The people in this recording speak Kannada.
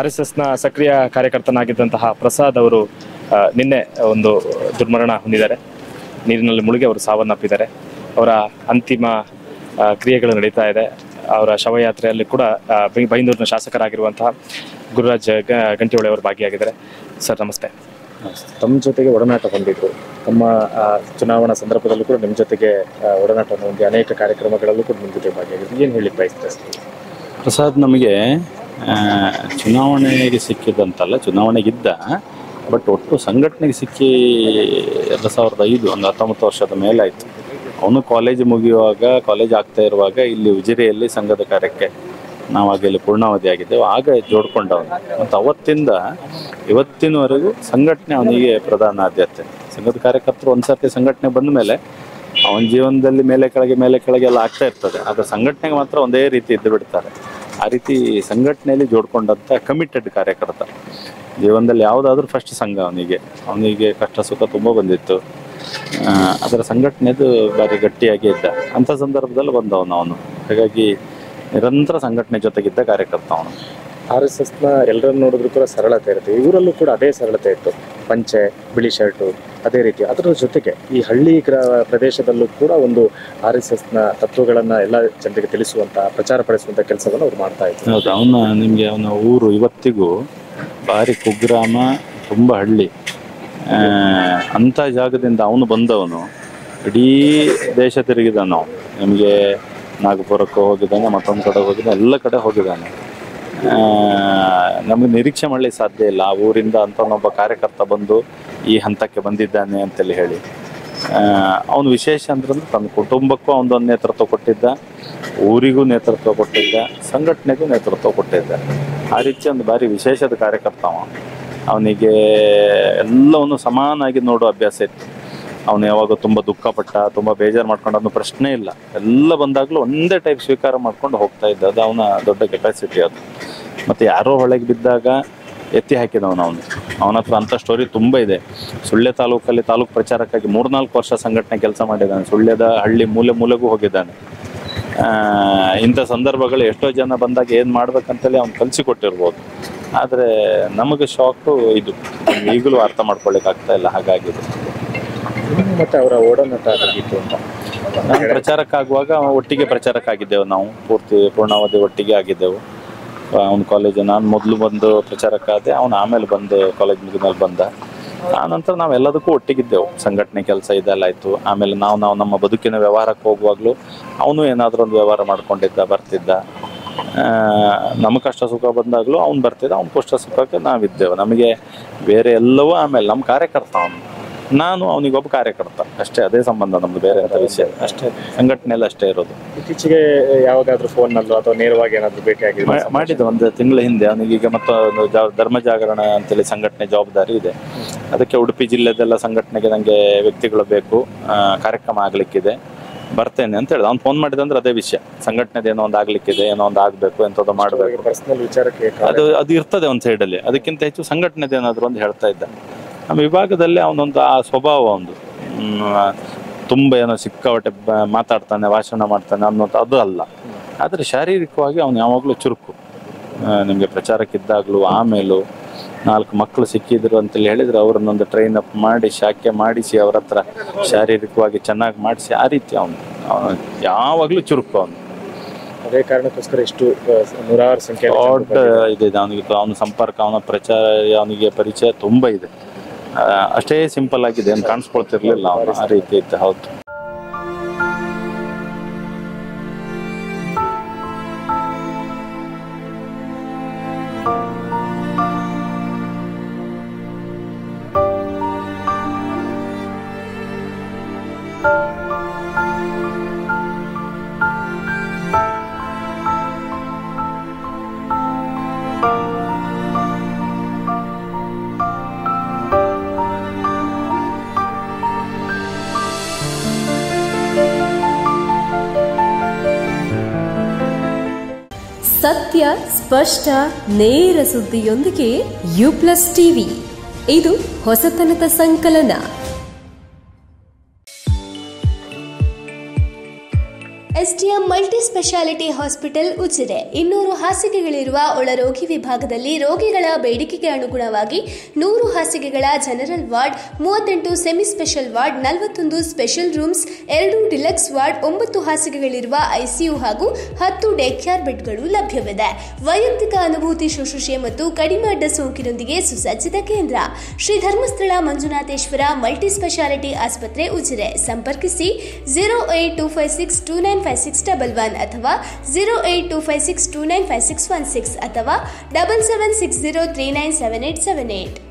RSSನ ಸಕ್ರಿಯ ಕಾರ್ಯಕರ್ತನಾಗಿದ್ದಂತಹ ಪ್ರಸಾದ್ ಅವರು ನಿನ್ನೆ ಒಂದು ದುರ್ಮರಣ ಹೊಂದಿದ್ದಾರೆ. ನೀರಿನಲ್ಲಿ ಮುಳುಗಿ ಅವರು ಸಾವನ್ನಪ್ಪಿದ್ದಾರೆ. ಅವರ ಅಂತಿಮ ಕ್ರಿಯೆಗಳು ನಡೀತಾ ಇದೆ. ಅವರ ಶವಯಾತ್ರೆಯಲ್ಲಿ ಕೂಡ ಬೈಂದೂರಿನ ಶಾಸಕರಾಗಿರುವಂತಹ ಗುರುರಾಜ್ ಗಂಟಿಹೊಳೆ ಅವರು ಭಾಗಿಯಾಗಿದ್ದಾರೆ. ಸರ್ ನಮಸ್ತೆ. ತಮ್ಮ ಜೊತೆಗೆ ಒಡನಾಟ ಹೊಂದಿದ್ರು, ತಮ್ಮ ಚುನಾವಣಾ ಸಂದರ್ಭದಲ್ಲೂ ಕೂಡ ನಿಮ್ಮ ಜೊತೆಗೆ ಒಡನಾಟ ಹೊಂದಿ ಅನೇಕ ಕಾರ್ಯಕ್ರಮಗಳಲ್ಲೂ ಕೂಡ ನಿಮ್ಮ ಜೊತೆ ಭಾಗಿಯಾಗಿದ್ರು. ಏನು ಹೇಳಿಕ್ಕೆ ಬಯಸ್ತಾರೆ ಸರ್? ಪ್ರಸಾದ್ ನಮಗೆ ಚುನಾವಣೆಗೆ ಸಿಕ್ಕಿದಂತಲ್ಲ, ಚುನಾವಣೆಗಿದ್ದ, ಬಟ್ ಒಟ್ಟು ಸಂಘಟನೆಗೆ ಸಿಕ್ಕಿ 2005 ಒಂದು 19 ವರ್ಷದ ಮೇಲಾಯಿತು. ಅವನು ಕಾಲೇಜ್ ಮುಗಿಯುವಾಗ, ಕಾಲೇಜ್ ಆಗ್ತಾ ಇರುವಾಗ ಇಲ್ಲಿ ಉಜಿರೆಯಲ್ಲಿ ಸಂಘದ ಕಾರ್ಯಕ್ಕೆ ನಾವಾಗ ಇಲ್ಲಿ ಪೂರ್ಣಾವಧಿ ಆಗಿದ್ದೆವು. ಆಗ ಜೋಡ್ಕೊಂಡವನು ಮತ್ತು ಅವತ್ತಿಂದ ಇವತ್ತಿನವರೆಗೂ ಸಂಘಟನೆ ಅವನಿಗೆ ಪ್ರಧಾನ ಆದ್ಯತೆ. ಸಂಘದ ಕಾರ್ಯಕರ್ತರು ಒಂದು ಸರ್ತಿ ಸಂಘಟನೆ ಬಂದ ಮೇಲೆ ಅವನ ಜೀವನದಲ್ಲಿ ಮೇಲೆ ಕೆಳಗೆ ಎಲ್ಲ ಆಗ್ತಾ ಇರ್ತದೆ. ಆದರೆ ಸಂಘಟನೆಗೆ ಮಾತ್ರ ಒಂದೇ ರೀತಿ ಇದ್ದು ಬಿಡ್ತಾರೆ. ಆ ರೀತಿ ಸಂಘಟನೆಯಲ್ಲಿ ಜೋಡ್ಕೊಂಡಂಥ ಕಮಿಟೆಡ್ ಕಾರ್ಯಕರ್ತ. ಜೀವನದಲ್ಲಿ ಯಾವುದಾದ್ರೂ ಫಸ್ಟ್ ಸಂಘ ಅವನಿಗೆ ಕಷ್ಟ ಸುಖ ತುಂಬ ಬಂದಿತ್ತು. ಅದರ ಸಂಘಟನೆದು ಭಾರಿ ಗಟ್ಟಿಯಾಗಿ ಇದ್ದ. ಅಂಥ ಸಂದರ್ಭದಲ್ಲಿ ಬಂದವನು. ಹಾಗಾಗಿ ನಿರಂತರ ಸಂಘಟನೆ ಜೊತೆಗಿದ್ದ ಕಾರ್ಯಕರ್ತ ಅವನು. RSSನ ಎಲ್ಲರನ್ನು ನೋಡಿದ್ರು ಕೂಡ ಸರಳತೆ ಇರುತ್ತೆ. ಇವರಲ್ಲೂ ಕೂಡ ಅದೇ ಸರಳತೆ ಇತ್ತು. ಪಂಚೆ, ಬಿಳಿ ಶರ್ಟು, ಅದೇ ರೀತಿ. ಅದರ ಜೊತೆಗೆ ಈ ಹಳ್ಳಿ ಪ್ರದೇಶದಲ್ಲೂ ಕೂಡ ಒಂದು RSSನ ತತ್ವಗಳನ್ನು ಎಲ್ಲ ಜನರಿಗೆ ತಿಳಿಸುವಂಥ, ಪ್ರಚಾರ ಪಡಿಸುವಂಥ ಕೆಲಸವನ್ನು ಅವ್ರು ಮಾಡ್ತಾ ಇದ್ರು. ಹೌದು, ಅವನ ಊರು ಇವತ್ತಿಗೂ ಭಾರಿ ಕುಗ್ರಾಮ, ತುಂಬ ಹಳ್ಳಿ. ಅಂಥ ಜಾಗದಿಂದ ಅವನು ಬಂದವನು. ಇಡೀ ದೇಶ ತಿರುಗಿದಾನು. ನಿಮಗೆ ನಾಗಪುರಕ್ಕೆ ಹೋಗಿದ್ದಾನೆ, ಮತ್ತೊಂದು ಕಡೆ ಹೋಗಿದ್ದಾನೆ, ಎಲ್ಲ ಕಡೆ ಹೋಗಿದ್ದಾನೆ. ನಮಗೆ ನಿರೀಕ್ಷೆ ಮಾಡಲಿಕ್ಕೆ ಸಾಧ್ಯ ಇಲ್ಲ ಆ ಊರಿಂದ ಅಂಥವನೊಬ್ಬ ಕಾರ್ಯಕರ್ತ ಬಂದು ಈ ಹಂತಕ್ಕೆ ಬಂದಿದ್ದಾನೆ ಅಂತೇಳಿ ಹೇಳಿ. ಅವನು ವಿಶೇಷ ಅಂದ್ರೆ ತನ್ನ ಕುಟುಂಬಕ್ಕೂ ಅವನೊಂದು ನೇತೃತ್ವ ಕೊಟ್ಟಿದ್ದ, ಊರಿಗೂ ನೇತೃತ್ವ ಕೊಟ್ಟಿದ್ದ, ಸಂಘಟನೆಗೂ ನೇತೃತ್ವ ಕೊಟ್ಟಿದ್ದ. ಆ ರೀತಿ ಒಂದು ಭಾರಿ ವಿಶೇಷದ ಕಾರ್ಯಕರ್ತ ಅವನಿಗೆ ಎಲ್ಲವನ್ನು ಸಮಾನಾಗಿ ನೋಡೋ ಅಭ್ಯಾಸ ಇತ್ತು. ಅವನು ಯಾವಾಗ ತುಂಬ ದುಃಖಪಟ್ಟ, ತುಂಬ ಬೇಜಾರು ಮಾಡ್ಕೊಂಡು ಅನ್ನೋ ಪ್ರಶ್ನೆ ಇಲ್ಲ. ಎಲ್ಲ ಬಂದಾಗಲೂ ಒಂದೇ ಟೈಪ್ ಸ್ವೀಕಾರ ಮಾಡ್ಕೊಂಡು ಹೋಗ್ತಾ ಇದ್ದ. ಅದು ಅವನ ದೊಡ್ಡ ಕೆಪಾಸಿಟಿ ಅದು. ಮತ್ತು ಯಾರೋ ಹೊಳೆಗೆ ಬಿದ್ದಾಗ ಎತ್ತಿ ಹಾಕಿದವನು ಅವನ ಹತ್ರ ಅಂಥ ಸ್ಟೋರಿ ತುಂಬ ಇದೆ. ಸುಳ್ಯ ತಾಲೂಕಲ್ಲಿ ತಾಲೂಕು ಪ್ರಚಾರಕ್ಕಾಗಿ 3-4 ವರ್ಷ ಸಂಘಟನೆ ಕೆಲಸ ಮಾಡಿದ್ದಾನೆ. ಸುಳ್ಯದ ಹಳ್ಳಿ ಮೂಲೆಗೂ ಹೋಗಿದ್ದಾನೆ. ಇಂಥ ಸಂದರ್ಭಗಳು ಎಷ್ಟೋ ಜನ ಬಂದಾಗ ಏನು ಮಾಡ್ಬೇಕಂತೇಳಿ ಅವ್ನು ಕಲಿಸಿಕೊಟ್ಟಿರ್ಬೋದು. ಆದರೆ ನಮಗೆ ಶಾಕು ಇದು ಈಗಲೂ ಅರ್ಥ ಮಾಡ್ಕೊಳ್ಳಿಕ್ಕೆ ಆಗ್ತಾ ಇಲ್ಲ. ಹಾಗಾಗಿದೆ. ಮತ್ತು ಅವರ ಓಡನಾಟ ಆಗಿತ್ತು ಅಂತ ನಾನು ಪ್ರಚಾರಕ್ಕಾಗುವಾಗ ಒಟ್ಟಿಗೆ ಪ್ರಚಾರಕ್ಕಾಗಿದ್ದೆವು. ನಾವು ಪೂರ್ಣಾವಧಿ ಒಟ್ಟಿಗೆ ಆಗಿದ್ದೆವು. ಅವ್ನ ಕಾಲೇಜು ನಾನು ಮೊದಲು ಬಂದು ಪ್ರಚಾರಕ್ಕಾದೆ, ಅವನು ಆಮೇಲೆ ಬಂದು ಕಾಲೇಜ್ ಮುಗಿದ್ಮೇಲೆ ಬಂದ. ಆ ನಂತರ ನಾವೆಲ್ಲದಕ್ಕೂ ಒಟ್ಟಿಗಿದ್ದೆವು. ಸಂಘಟನೆ ಕೆಲಸ ಇದೆಲ್ಲ ಆಯಿತು. ಆಮೇಲೆ ನಾವು ನಮ್ಮ ಬದುಕಿನ ವ್ಯವಹಾರಕ್ಕೆ ಹೋಗುವಾಗಲೂ ಅವನು ಏನಾದರೂ ಒಂದು ವ್ಯವಹಾರ ಮಾಡ್ಕೊಂಡಿದ್ದ, ಬರ್ತಿದ್ದ. ನಮ್ಮ ಕಷ್ಟ ಸುಖ ಬಂದಾಗಲೂ ಅವ್ನು ಬರ್ತಿದ್ದ, ಅವ್ನ ಕಷ್ಟ ಸುಖಕ್ಕೆ ನಾವಿದ್ದೆವು. ನಮಗೆ ಬೇರೆ ಎಲ್ಲವೂ ಆಮೇಲೆ ನಮ್ಮ ಕಾರ್ಯಕರ್ತ ಅವನು, ನಾನು ಅವನಿಗೊಬ್ಬ ಕಾರ್ಯಕರ್ತ ಅಷ್ಟೇ. ಅದೇ ಸಂಬಂಧ ನಮ್ದು, ಬೇರೆ ಅಂತ ವಿಷಯ ಅಷ್ಟೇ. ಸಂಘಟನೆಯಲ್ಲಿ ಅಷ್ಟೇ ಇರೋದು. ಇತ್ತೀಚೆಗೆ ಯಾವಾಗಾದ್ರೂ ಫೋನ್ನಲ್ಲೋ ಅಥವಾ ನೇರವಾಗಿ ಏನಾದರೂ ಭೇಟಿಯಾಗಿ ಮಾಡಿದ್ದು 1 ತಿಂಗಳ ಹಿಂದೆ. ಅವನಿಗೀಗ ಮತ್ತೊಂದು ಧರ್ಮ ಜಾಗರಣ ಅಂತೇಳಿ ಸಂಘಟನೆ ಜವಾಬ್ದಾರಿ ಇದೆ. ಅದಕ್ಕೆ ಉಡುಪಿ ಜಿಲ್ಲೆದೆಲ್ಲ ಸಂಘಟನೆಗೆ ನನಗೆ ವ್ಯಕ್ತಿಗಳು ಬೇಕು, ಕಾರ್ಯಕ್ರಮ ಆಗ್ಲಿಕ್ಕಿದೆ, ಬರ್ತೇನೆ ಅಂತ ಹೇಳಿದ. ಅವ್ನು ಫೋನ್ ಮಾಡಿದಂದ್ರೆ ಅದೇ ವಿಷಯ. ಸಂಘಟನೆದು ಏನೋ ಒಂದು ಆಗ್ಲಿಕ್ಕಿದೆ, ಏನೋ ಒಂದು ಆಗಬೇಕು, ಎಂಥದ್ದು ಮಾಡಬೇಕು, ಪರ್ಸನಲ್ ವಿಚಾರಕ್ಕೆ ಅದು ಇರ್ತದೆ ಒಂದು ಸೈಡಲ್ಲಿ. ಅದಕ್ಕಿಂತ ಹೆಚ್ಚು ಸಂಘಟನೆದು ಏನಾದರೂ ಒಂದು ಹೇಳ್ತಾ ಇದ್ದ. ನಮ್ಮ ವಿಭಾಗದಲ್ಲಿ ಅವನೊಂದು ಆ ಸ್ವಭಾವ ಒಂದು ತುಂಬ ಏನೋ ಸಿಕ್ಕಾಪಟ್ಟೆ ಮಾತಾಡ್ತಾನೆ, ಭಾಷಣ ಮಾಡ್ತಾನೆ ಅನ್ನೋದು ಅದು ಅಲ್ಲ. ಆದರೆ ಶಾರೀರಿಕವಾಗಿ ಅವನು ಯಾವಾಗಲೂ ಚುರುಕು. ನಿಮಗೆ ಪ್ರಚಾರಕ್ಕಿದ್ದಾಗಲೂ ಆಮೇಲೂ 4 ಮಕ್ಕಳು ಸಿಕ್ಕಿದ್ರು ಅಂತೇಳಿ ಹೇಳಿದ್ರೆ ಅವ್ರನ್ನೊಂದು ಟ್ರೈನ್ ಅಪ್ ಮಾಡಿ ಶಾಖೆ ಮಾಡಿಸಿ ಅವ್ರ ಹತ್ರ ಶಾರೀರಿಕವಾಗಿ ಚೆನ್ನಾಗಿ ಮಾಡಿಸಿ ಆ ರೀತಿ ಅವನು ಯಾವಾಗಲೂ ಚುರುಕು ಅವನು. ಅದೇ ಕಾರಣಕ್ಕೋಸ್ಕರ ಇಷ್ಟು ನೂರಾರು ಸಂಖ್ಯೆ ಇದೆ ಅವನಿಗೆ. ಅವನ ಸಂಪರ್ಕ, ಅವನ ಪ್ರಚಾರ, ಅವನಿಗೆ ಪರಿಚಯ ತುಂಬ ಇದೆ. ಅಷ್ಟೇ ಸಿಂಪಲ್ ಆಗಿದೆ, ಏನು ಕಾಣಿಸ್ಕೊಳ್ತಿರ್ಲಿಲ್ಲ ಅವನು, ಆ ರೀತಿ ಇತ್ತು. ಹೌದು. ಸತ್ಯ, ಸ್ಪಷ್ಟ, ನೇರ ಸುದ್ದಿಯೊಂದಿಗೆ U+ ಟಿವಿ. ಇದು ಹೊಸತನದ ಸಂಕಲನ. SDM multi speciality hospital Ujire 200 ಹಾಸಿಗೆಗಳಿರುವ ಒಳರೋಗಿ ವಿಭಾಗದಲ್ಲಿ ರೋಗಿಗಳ ಬೇಡಿಕೆಗೆ ಅನುಗುಣವಾಗಿ 100 ಹಾಸಿಗೆಗಳ general ward, 38 semi special ward, 41 special rooms, 2 deluxe ward, 9 ಹಾಸಿಗೆಗಳಿರುವ ಐಸಿಯು ಹಾಗೂ 10 ಡೇ ಕೇರ್ ಬೆಡ್ಗಳು ಲಭ್ಯವಿದೆ. ವೈಯಕ್ತಿಕ ಅನುಭೂತಿ ಶುಶ್ರೂಷೆ ಮತ್ತು ಕಡಿಮೆ ಅಡ್ಡ ಸೋಂಕಿನೊಂದಿಗೆ ಸುಸಜ್ಜಿತ ಕೇಂದ್ರ. ಶ್ರೀ ಧರ್ಮಸ್ಥಳ ಮಂಜುನಾಥೇಶ್ವರ ಮಲ್ಟಿ ಸ್ಪೆಷಾಲಿಟಿ ಆಸ್ಪತ್ರೆ ಉಜಿರೆ. ಸಂಪರ್ಕಿಸಿ 08256295611 ಅಥವಾ 08256295616 ಅಥವಾ 7760397878.